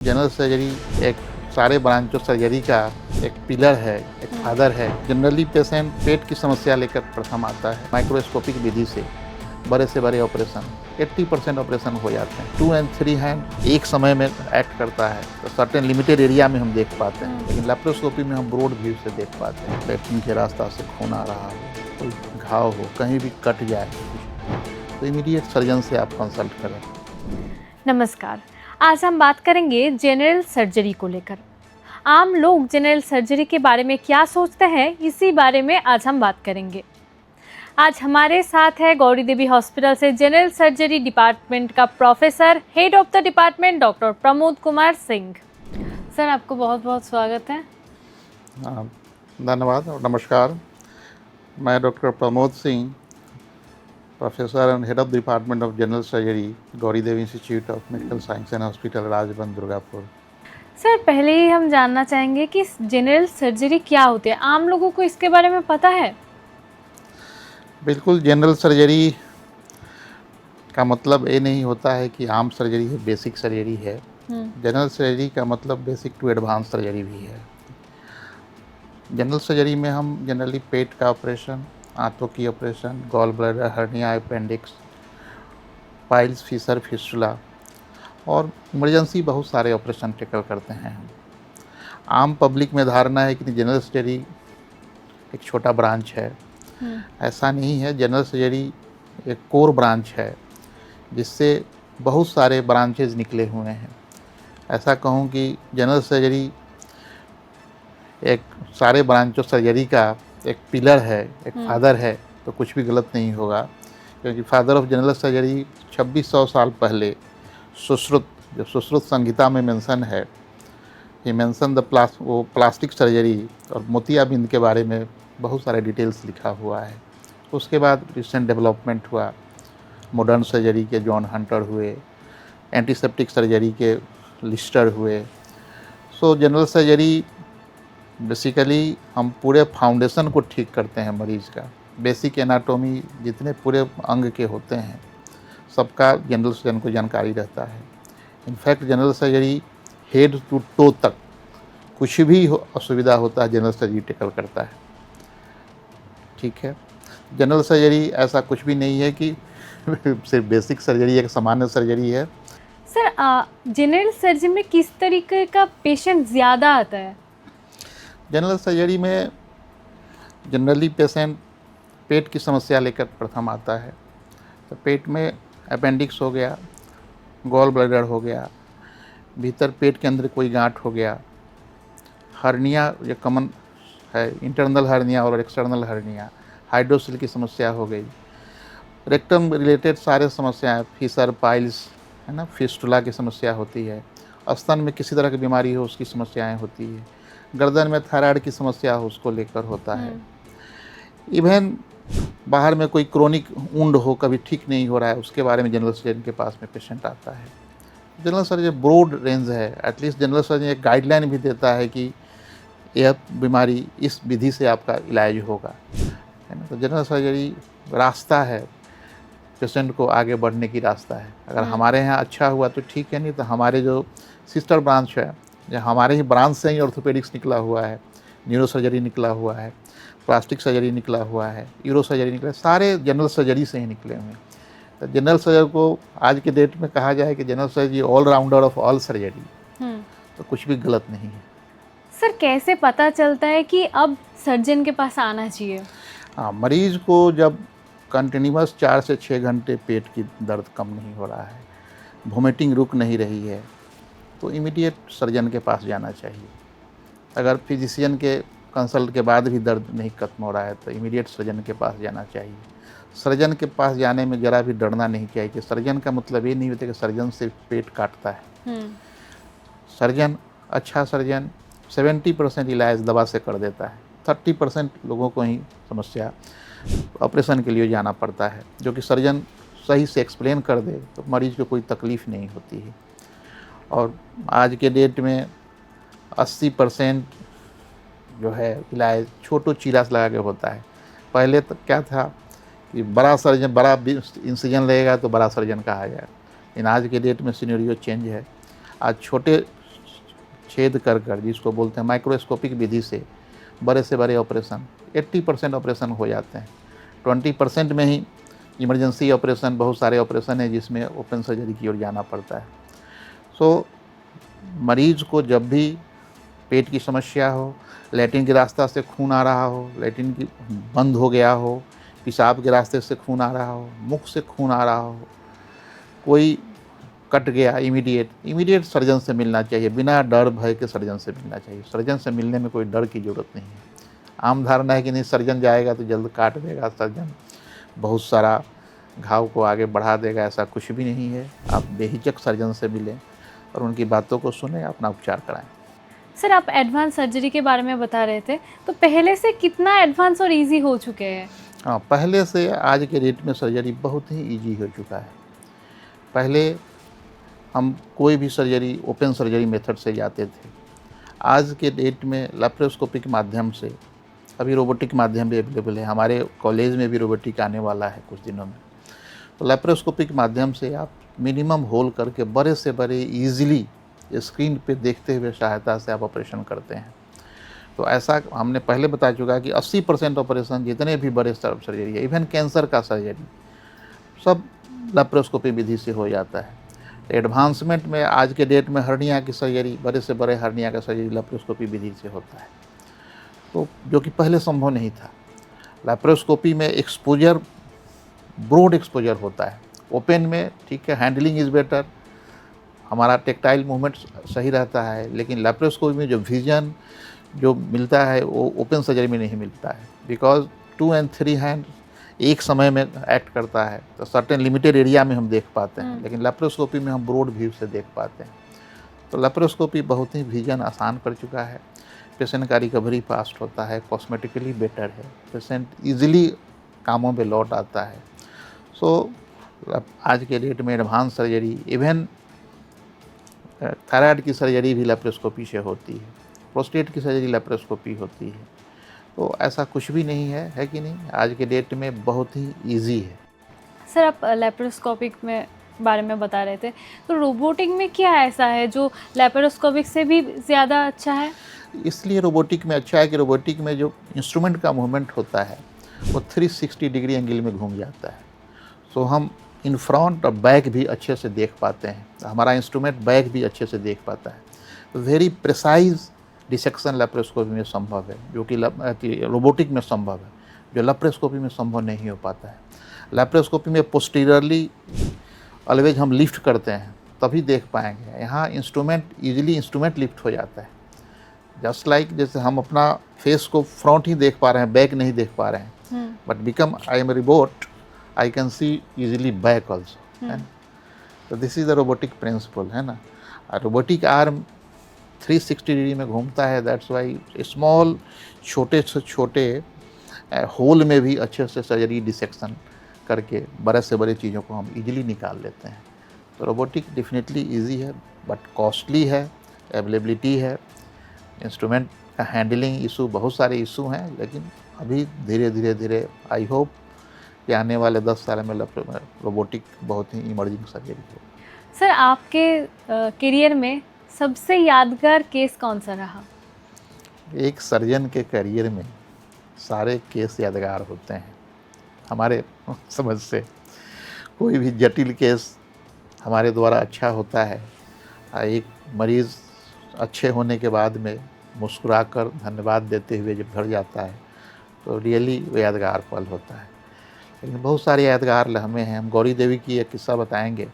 General surgery एक सारे branch of surgery का एक पिलर है, एक फादर है। जनरली पेशेंट पेट की समस्या लेकर प्रथम आता है। माइक्रोस्कोपिक विधि से बड़े से बड़े ऑपरेशन 80% ऑपरेशन हो जाते हैं। 2 and 3 हैंड एक समय में एक्ट करता है, तो सर्टेन लिमिटेड एरिया में हम देख पाते हैं, लेकिन लेप्रोस्कोपी में हम ब्रॉड व्यू से देख पाते हैं। पेट के रास्ता से खून आ रहा हो, कोई घाव हो, कहीं भी कट जाए, तो इमीडिएट सर्जन से आप कंसल्ट करें। नमस्कार, आज हम बात करेंगे जनरल सर्जरी को लेकर। आम लोग जनरल सर्जरी के बारे में क्या सोचते हैं, इसी बारे में आज हम बात करेंगे। आज हमारे साथ है गौरी देवी हॉस्पिटल से जनरल सर्जरी डिपार्टमेंट का professor, head of the department doctor Pramod Kumar Singh. Sir, आपको बहुत बहुत स्वागत है। धन्यवाद और नमस्कार। मैं doctor Pramod Singh, professor and head of the department of general surgery, Gauri Devi institute of medical science and hospital, Rajband, Durgapur. Sir, पहले ही हम जानना चाहेंगे कि जनरल सर्जरी क्या होती है। आम लोगों को इसके बारे में पता है? बिल्कुल, जनरल सर्जरी का मतलब ये नहीं होता है कि आम सर्जरी है, बेसिक सर्जरी है। जनरल सर्जरी का मतलब बेसिक टू एडवांस सर्जरी भी है। जनरल सर्जरी में हम जनरली पेट का ऑपरेशन, आंतों की operation, gall bladder, hernia, appendix, piles, fissure, fistula और इमरजेंसी बहुत सारे ऑपरेशन टेकल करते हैं हम। आम पब्लिक में धारणा है कि जनरल सर्जरी एक छोटा ब्रांच है। ऐसा नहीं है। जनरल सर्जरी एक कोर ब्रांच है जिससे बहुत सारे ब्रांचेज निकले हुए हैं। ऐसा कहूँ कि जनरल सर्जरी एक सारे ब्रांच ऑफ सर्जरी का एक पिलर है, एक फादर है, तो कुछ भी गलत नहीं होगा, क्योंकि फादर ऑफ जनरल सर्जरी 2600 साल पहले सुश्रुत संहिता में मेंशन है। ये मेंशन द प्लास्टिक सर्जरी और मोतियाबिंद के बारे में बहुत सारे डिटेल्स लिखा हुआ है। उसके बाद रिसेंट डेवलपमेंट हुआ, मॉडर्न सर्जरी के जॉन हंटर हुए, एंटीसेप्टिक सर्जरी के लिस्टर हुए। सो जनरल सर्जरी बेसिकली हम पूरे फाउंडेशन को ठीक करते हैं मरीज का। बेसिक एनाटॉमी जितने पूरे अंग के होते हैं सबका जनरल सर्जन को जानकारी रहता है। In fact general surgery head to toe तक कुछ भी असुविधा होता है, जनरल सर्जरी टेकल करता है। ठीक है, जनरल सर्जरी ऐसा कुछ भी नहीं है कि सिर्फ बेसिक सर्जरी एक सामान्य सर्जरी है। सर, जनरल सर्जरी में किस तरीके का पेशेंट ज़्यादा आता है? जनरल सर्जरी में जनरली पेशेंट पेट की समस्या लेकर प्रथम आता है। तो पेट में अपेंडिक्स हो गया, गॉल ब्लैडर हो गया, भीतर पेट के अंदर कोई गांठ हो गया, हर्निया ये कॉमन है, इंटरनल हर्निया और एक्सटर्नल हर्निया, हाइड्रोसिल की समस्या हो गई, रेक्टम रिलेटेड सारे समस्याएं, फिशर, पाइल्स है ना, फिस्टुला की समस्या होती है, स्तन में किसी तरह की बीमारी हो उसकी समस्याएं होती है, गर्दन में थायराइड की समस्या हो उसको लेकर होता है। इवन बाहर में कोई क्रोनिक वुंड हो, कभी ठीक नहीं हो रहा है, उसके बारे में जनरल सर्जन के पास में पेशेंट आता है। जनरल सर्जन ब्रॉड रेंज है। एटलीस्ट जनरल सर्जन एक गाइडलाइन भी देता है कि यह बीमारी इस विधि से आपका इलाज होगा, है ना। तो जनरल सर्जरी रास्ता है, पेशेंट को आगे बढ़ने की रास्ता है। अगर हमारे यहाँ अच्छा हुआ तो ठीक है, नहीं तो हमारे जो सिस्टर ब्रांच है, जो हमारे ही ब्रांच से ही ऑर्थोपेडिक्स निकला हुआ है, न्यूरो सर्जरी निकला हुआ है, प्लास्टिक सर्जरी निकला हुआ है, यूरो सर्जरी निकला, सारे जनरल सर्जरी से ही निकले हुए हैं। तो जनरल सर्जरी को आज के डेट में कहा जाए कि general surgery all rounder of all surgery, तो कुछ भी गलत नहीं है। सर, कैसे पता चलता है कि अब सर्जन के पास आना चाहिए? हाँ, मरीज को जब कंटिन्यूस 4 से 6 घंटे पेट की दर्द कम नहीं हो रहा है, वोमिटिंग रुक नहीं रही है, तो इमीडिएट सर्जन के पास जाना चाहिए। अगर फिजिशियन के कंसल्ट के बाद भी दर्द नहीं खत्म हो रहा है तो इमीडिएट सर्जन के पास जाना चाहिए। सर्जन के पास जाने में ज़रा भी डरना नहीं चाहिए। सर्जन का मतलब ये नहीं होता कि सर्जन सिर्फ पेट काटता है। सर्जन, अच्छा सर्जन 70% इलाज दवा से कर देता है, 30% लोगों को ही समस्या ऑपरेशन के लिए जाना पड़ता है। जो कि सर्जन सही से एक्सप्लेन कर दे तो मरीज को कोई तकलीफ़ नहीं होती है। और आज के डेट में 80% जो है इलाज छोटो चीरा से लगा के होता है। पहले तो क्या था कि बड़ा सर्जन, बड़ा इंसिजन लगेगा तो बड़ा सर्जन कहा जाए, लेकिन आज के डेट में सिनेरियो चेंज है। आज छोटे छेद कर जिसको बोलते हैं माइक्रोस्कोपिक विधि से बड़े से बड़े ऑपरेशन 80% ऑपरेशन हो जाते हैं। 20% में ही इमरजेंसी ऑपरेशन, बहुत सारे ऑपरेशन है जिसमें ओपन सर्जरी की ओर जाना पड़ता है। सो मरीज को जब भी पेट की समस्या हो, लैट्रिन के रास्ता से खून आ रहा हो, लैट्रिन की बंद हो गया हो, पेशाब के रास्ते से खून आ रहा हो, मुख से खून आ रहा हो, कोई कट गया, इमीडिएट सर्जन से मिलना चाहिए, बिना डर भय के सर्जन से मिलना चाहिए। सर्जन से मिलने में कोई डर की ज़रूरत नहीं है। आम धारणा है कि नहीं सर्जन जाएगा तो जल्द काट देगा, सर्जन बहुत सारा घाव को आगे बढ़ा देगा, ऐसा कुछ भी नहीं है। आप बेहिचक सर्जन से मिलें और उनकी बातों को सुने, अपना उपचार कराएं। सर, आप एडवांस सर्जरी के बारे में बता रहे थे, तो पहले से कितना एडवांस और इजी हो चुके हैं? हाँ, पहले से आज के डेट में सर्जरी बहुत ही ईजी हो चुका है। पहले हम कोई भी सर्जरी ओपन सर्जरी मेथड से जाते थे। आज के डेट में लैप्रोस्कोपिक माध्यम से, अभी रोबोटिक माध्यम भी अवेलेबल है, हमारे कॉलेज में भी रोबोटिक आने वाला है कुछ दिनों में। तो लैप्रोस्कोपिक माध्यम से आप मिनिमम होल करके बड़े से बड़े ईजिली स्क्रीन पे देखते हुए सहायता से आप ऑपरेशन करते हैं। तो ऐसा हमने पहले बता चुका है कि 80% ऑपरेशन जितने भी बड़े सर्जरी है, इवन कैंसर का सर्जरी, सब लैप्रोस्कोपी विधि से हो जाता है। एडवांसमेंट में आज के डेट में हर्निया की सर्जरी, बड़े से बड़े हर्निया का सर्जरी लैप्रोस्कोपी विधि से होता है, तो जो कि पहले संभव नहीं था। लैप्रोस्कोपी में एक्सपोजर, ब्रॉड एक्सपोजर होता है। ओपन में ठीक है, हैंडलिंग इज़ बेटर, हमारा टेक्टाइल मूवमेंट सही रहता है, लेकिन लैप्रोस्कोपी में जो विजन जो मिलता है वो ओपन सर्जरी में नहीं मिलता है, बिकॉज 2 and 3 हैंड एक समय में एक्ट करता है, तो सर्टेन लिमिटेड एरिया में हम देख पाते हैं, लेकिन लैप्रोस्कोपी में हम ब्रॉड व्यू से देख पाते हैं। तो लैप्रोस्कोपी बहुत ही विजन आसान कर चुका है, पेशेंट का रिकवरी फास्ट होता है, कॉस्मेटिकली बेटर है, पेशेंट ईजिली कामों पे लौट आता है। सो आज के डेट में एडवांस सर्जरी, इवन थायराइड की सर्जरी भी लैप्रोस्कोपी से होती है, प्रोस्टेट की सर्जरी लैप्रोस्कोपी होती है। तो ऐसा कुछ भी नहीं है कि नहीं, आज के डेट में बहुत ही इजी है। सर, आप लैप्रोस्कोपिक में बारे में बता रहे थे, तो रोबोटिक में क्या ऐसा है जो लैप्रोस्कोपिक से भी ज़्यादा अच्छा है? इसलिए रोबोटिक में अच्छा है कि रोबोटिक में जो इंस्ट्रूमेंट का मूवमेंट होता है वो 360 डिग्री एंगल में घूम जाता है। सो हम इन फ्रंट और बैक भी अच्छे से देख पाते हैं, हमारा इंस्ट्रूमेंट बैक भी अच्छे से देख पाता है। वेरी प्रिसाइज डिसेक्शन लैप्रोस्कोपी में संभव है, जो कि रोबोटिक में संभव है, जो लैप्रोस्कोपी में संभव नहीं हो पाता है। लैप्रोस्कोपी में पोस्टीरियरली ऑलवेज हम लिफ्ट करते हैं तभी देख पाएंगे, यहाँ इंस्ट्रूमेंट लिफ्ट हो जाता है। जस्ट लाइक जैसे हम अपना फेस को फ्रंट ही देख पा रहे हैं, बैक नहीं देख पा रहे हैं, but become I am robot, I can see easily back also, है ना। तो this is the robotic principle, है ना। रोबोटिक आर्म 360 डिग्री में घूमता है, दैट्स वाई स्मॉल, छोटे से छोटे होल में भी अच्छे से सर्जरी डिसेक्शन करके बड़े से बड़े चीज़ों को हम इजीली निकाल लेते हैं। तो रोबोटिक डेफिनेटली इजी है, बट कॉस्टली है, अवेलेबिलिटी है, इंस्ट्रूमेंट का हैंडलिंग इशू, बहुत सारे इशू हैं, लेकिन अभी धीरे धीरे आई होप कि आने वाले 10 साल में रोबोटिक बहुत ही इमर्जिंग सर्जरी हो। सर, आपके करियर में सबसे यादगार केस कौन सा रहा? एक सर्जन के करियर में सारे केस यादगार होते हैं। हमारे समझ से कोई भी जटिल केस हमारे द्वारा अच्छा होता है, एक मरीज़ अच्छे होने के बाद में मुस्कुराकर धन्यवाद देते हुए जब घर जाता है तो रियली वो यादगार पल होता है। लेकिन बहुत सारे यादगार लम्हे हैं। हम गौरी देवी की एक किस्सा बताएंगे।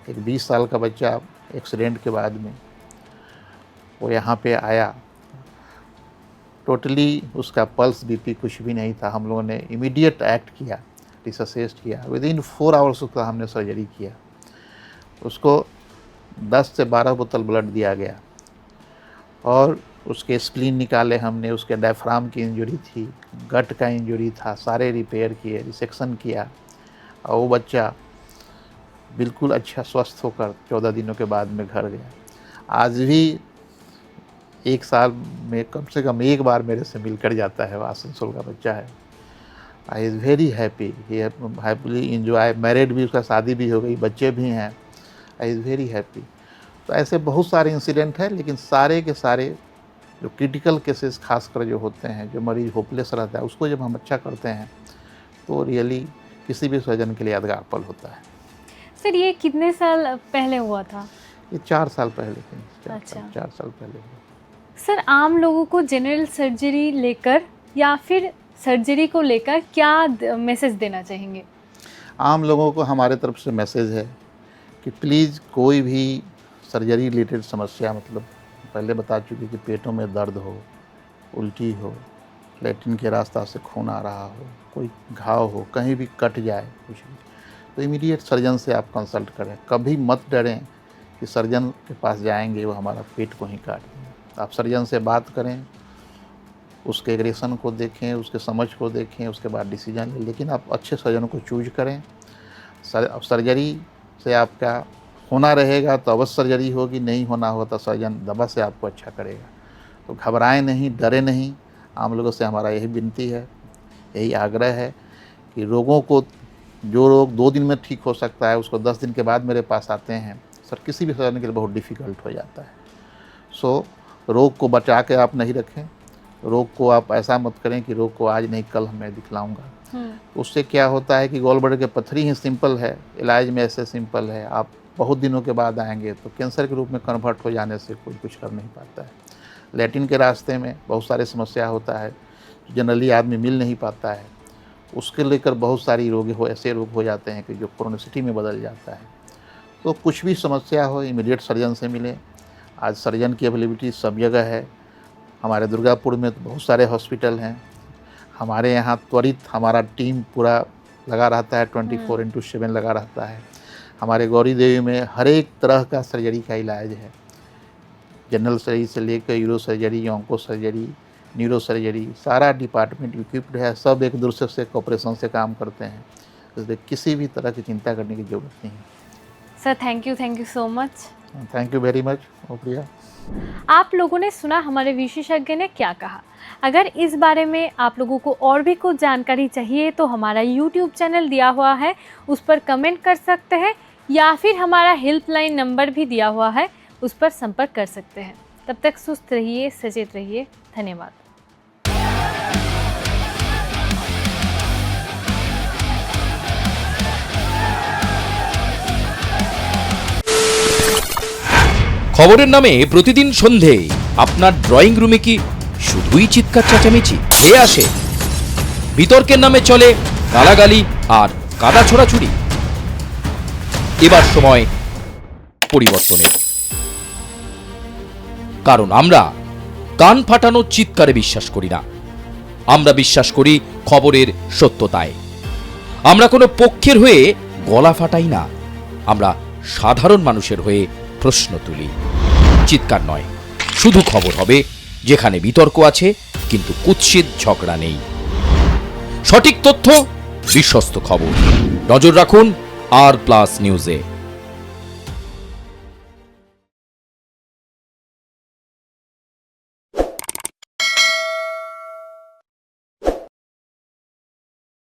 एक 20 साल का बच्चा एक्सीडेंट के बाद में वो यहाँ पे आया, टोटली उसका पल्स बीपी कुछ भी नहीं था। हम लोगों ने इमीडिएट एक्ट किया, रिससेस्ट किया, विदिन 4 आवर्स उसका हमने सर्जरी किया। उसको 10 से 12 बोतल ब्लड दिया गया और उसके स्प्लीन निकाले हमने, उसके डायफ्राम की इंजरी थी, गट का इंजरी था, सारे रिपेयर किए, रिसेक्शन किया और वो बच्चा बिल्कुल अच्छा स्वस्थ होकर 14 दिनों के बाद में घर गया। आज भी 1 साल में कम से कम एक बार मेरे से मिलकर जाता है। वो आसनसोल का बच्चा है। I is very happy, he happily enjoy, married भी, उसका शादी भी हो गई, बच्चे भी हैं। I is very happy. तो ऐसे बहुत सारे इंसिडेंट हैं, लेकिन सारे के सारे जो क्रिटिकल केसेस खासकर जो होते हैं, जो मरीज होपलेस रहता है, उसको जब हम अच्छा करते हैं तो रियली किसी भी सर्जन के लिए यादगार पल होता है। सर ये कितने साल पहले हुआ था? ये 4 साल पहले थे। अच्छा। 4 साल पहले हुआ। सर आम लोगों को जनरल सर्जरी लेकर या फिर सर्जरी को लेकर क्या मैसेज देना चाहेंगे? आम लोगों को हमारे तरफ से मैसेज है कि प्लीज़ कोई भी सर्जरी रिलेटेड समस्या, मतलब पहले बता चुके कि पेटों में दर्द हो, उल्टी हो, लैट्रिन के रास्ता से खून आ रहा हो, कोई घाव हो, कहीं भी कट जाए कुछ भी, तो इमीडिएट सर्जन से आप कंसल्ट करें। कभी मत डरें कि सर्जन के पास जाएंगे वो हमारा पेट को ही काट देंगे। आप सर्जन से बात करें, उसके एग्रेशन को देखें, उसके समझ को देखें, उसके बाद डिसीजन लें, लेकिन आप अच्छे सर्जन को चूज करें। सर्जरी से आपका होना रहेगा तो अवश्य सर्जरी होगी, नहीं होना होगा तो सर्जन दवा से आपको अच्छा करेगा। तो घबराएं नहीं, डरे नहीं। आम लोगों से हमारा यही विनती है, यही आग्रह है कि रोगों को, जो रोग 2 दिन में ठीक हो सकता है उसको 10 दिन के बाद मेरे पास आते हैं, सर किसी भी सर्जन के लिए बहुत डिफ़िकल्ट हो जाता है। सो रोग को बचा के आप नहीं रखें, रोग को आप ऐसा मत करें कि रोग को आज नहीं कल मैं दिखलाऊंगा। उससे क्या होता है कि गॉल ब्लैडर के पत्थरी ही सिंपल है, इलाज में ऐसे सिंपल है, आप बहुत दिनों के बाद आएंगे तो कैंसर के रूप में कन्वर्ट हो जाने से कोई कुछ कर नहीं पाता है। लैट्रिन के रास्ते में बहुत सारे समस्या होता है, जनरली आदमी मिल नहीं पाता है, उसके लेकर बहुत सारी रोग ऐसे रोग हो जाते हैं कि जो क्रोनिसिटी में बदल जाता है। तो कुछ भी समस्या हो इमीडिएट सर्जन से मिलें। आज सर्जन की अवेलेबिलिटी सब जगह है। हमारे दुर्गापुर में तो बहुत सारे हॉस्पिटल हैं। हमारे यहाँ त्वरित हमारा टीम पूरा लगा रहता है, 24/7 लगा रहता है। हमारे गौरी देवी में हर एक तरह का सर्जरी का इलाज है, जनरल सर्जरी से लेकर euro surgery, onco surgery, neuro surgery, सारा डिपार्टमेंट इक्विप्ड है। सब एक दूसरे से कोऑपरेशन से काम करते हैं, इसलिए किसी भी तरह की चिंता करने की ज़रूरत नहीं है। Sir thank you so much. Thank you very much Priya. आप लोगों ने सुना हमारे विशेषज्ञ ने क्या कहा। अगर इस बारे में आप लोगों को और भी कुछ जानकारी चाहिए तो हमारा YouTube चैनल दिया हुआ है, उस पर कमेंट कर सकते हैं, या फिर हमारा हेल्पलाइन नंबर भी दिया हुआ है, उस पर संपर्क कर सकते हैं। तब तक सुस्त रहिए, सचेत रहिए। धन्यवाद। খবরের নামে প্রতিদিন সন্ধে আপনার ড্রয়িং রুমে কি শুধুই চিৎকার চেঁচামেচি হে আসে? বিতর্কের নামে চলে গালাগালি আর কাদা ছোড়াছুড়ি। এবার সময় পরিবর্তনের, কারণ আমরা কান ফাটানো চিৎকারে বিশ্বাস করি না। আমরা বিশ্বাস করি খবরের সত্যতায়। আমরা কোনো পক্ষের হয়ে গলা ফাটাই না, আমরা সাধারণ মানুষের হয়ে প্রশ্ন তুলি। চিৎকার নয়, শুধু খবর হবে যেখানে বিতর্ক আছে কিন্তু কুৎসিত ঝগড়া নেই। সঠিক তথ্য, বিশ্বস্ত খবর। নজর রাখুন R+ নিউজে।